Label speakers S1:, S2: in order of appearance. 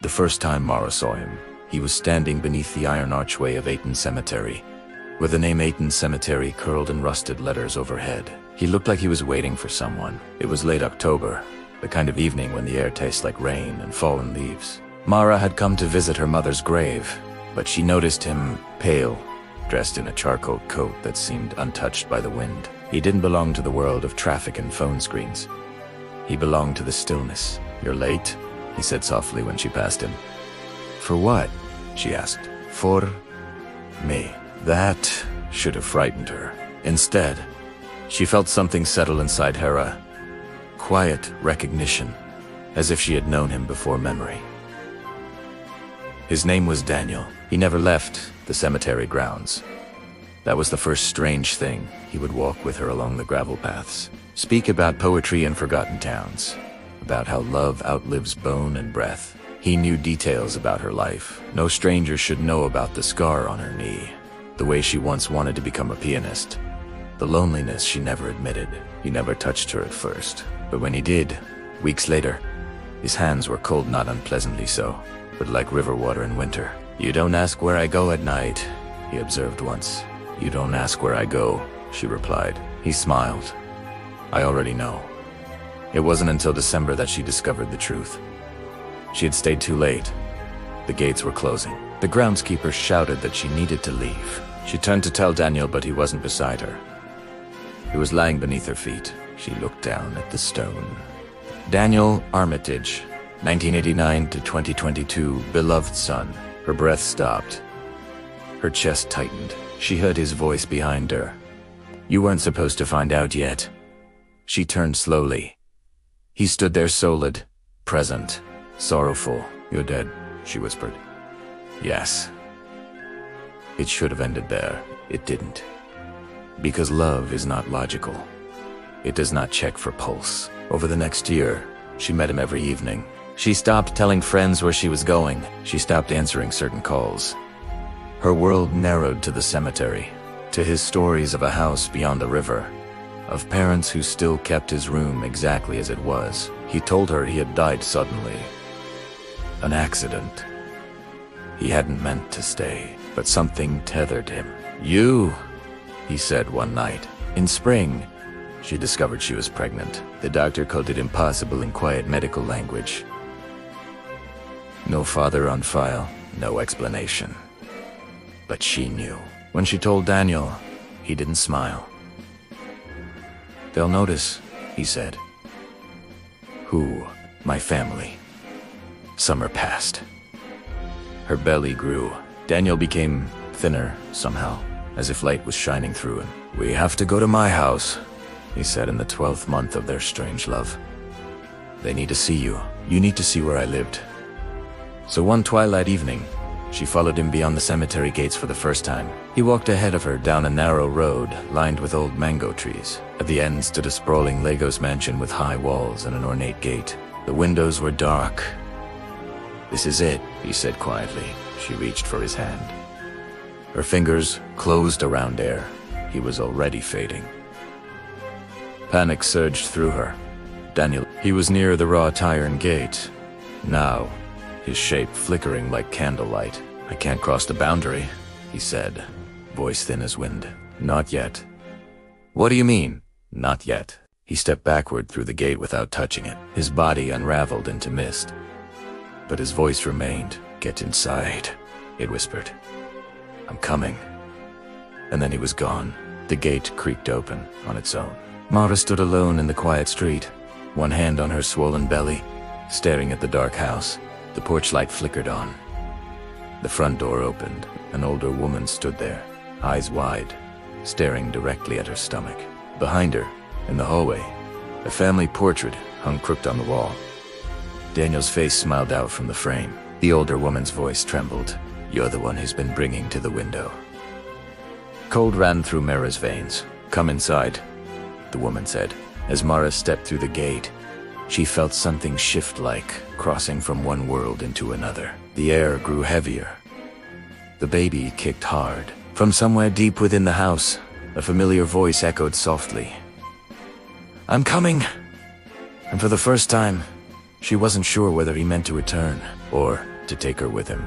S1: The first time Mara saw him, he was standing beneath the iron archway of Ayton Cemetery, with the name Ayton Cemetery curled in rusted letters overhead. He looked like he was waiting for someone. It was late October, the kind of evening when the air tastes like rain and fallen leaves. Mara had come to visit her mother's grave, but she noticed him pale, dressed in a charcoal coat that seemed untouched by the wind. He didn't belong to the world of traffic and phone screens. He belonged to the stillness. "You're late," he said softly when she passed him. "For what?" she asked. "For me." That should have frightened her. Instead, she felt something settle inside her, a quiet recognition, as if she had known him before memory. His name was Daniel. He never left the cemetery grounds. That was the first strange thing. He would walk with her along the gravel paths, speak about poetry and forgotten towns, about how love outlives bone and breath. He knew details about her life. No stranger should know about the scar on her knee, the way she once wanted to become a pianist, the loneliness she never admitted. He never touched her at first, but when he did, weeks later, his hands were cold, not unpleasantly so, but like river water in winter. "You don't ask where I go at night," he observed once. "You don't ask where I go," she replied. He smiled. "I already know." It wasn't until December that she discovered the truth. She had stayed too late. The gates were closing. The groundskeeper shouted that she needed to leave. She turned to tell Daniel, but he wasn't beside her. He was lying beneath her feet. She looked down at the stone. Daniel Armitage, 1989 to 2022, beloved son. Her breath stopped. Her chest tightened. She heard his voice behind her. "You weren't supposed to find out yet." She turned slowly. He stood there solid, present, sorrowful. "You're dead," she whispered. "Yes." It should have ended there. It didn't. Because love is not logical. It does not check for pulse. Over the next year, she met him every evening. She stopped telling friends where she was going. She stopped answering certain calls. Her world narrowed to the cemetery, to his stories of a house beyond the river, of parents who still kept his room exactly as it was. He told her he had died suddenly. An accident. He hadn't meant to stay, but something tethered him. "You," he said one night. In spring, she discovered she was pregnant. The doctor called it impossible in quiet medical language. No father on file, no explanation. But she knew. When she told Daniel, he didn't smile. "They'll notice," he said. "Who?" "My family." Summer passed. Her belly grew. Daniel became thinner somehow, as if light was shining through him. "We have to go to my house," he said in the 12th month of their strange love. "They need to see you. You need to see where I lived." So one twilight evening, she followed him beyond the cemetery gates for the first time. He walked ahead of her down a narrow road lined with old mango trees. At the end stood a sprawling Lagos mansion with high walls and an ornate gate. The windows were dark. "This is it," he said quietly. She reached for his hand. Her fingers closed around air. He was already fading. Panic surged through her. Daniel, he was near the wrought iron gate. Now, his shape flickering like candlelight. "I can't cross the boundary," he said, voice thin as wind. "Not yet." "What do you mean, not yet?" He stepped backward through the gate without touching it. His body unraveled into mist. But his voice remained. "Get inside," it whispered. "I'm coming." And then he was gone. The gate creaked open on its own. Mara stood alone in the quiet street, one hand on her swollen belly, staring at the dark house. The porch light flickered on. The front door opened. An older woman stood there, eyes wide, staring directly at her stomach. Behind her, in the hallway, a family portrait hung crooked on the wall. Daniel's face smiled out from the frame. The older woman's voice trembled. "You're the one he's been bringing to the window." Cold ran through Mara's veins. "Come inside," the woman said. As Mara stepped through the gate, she felt something shift like crossing from one world into another. The air grew heavier. The baby kicked hard. From somewhere deep within the house, a familiar voice echoed softly. "I'm coming!" And for the first time, she wasn't sure whether he meant to return, or to take her with him.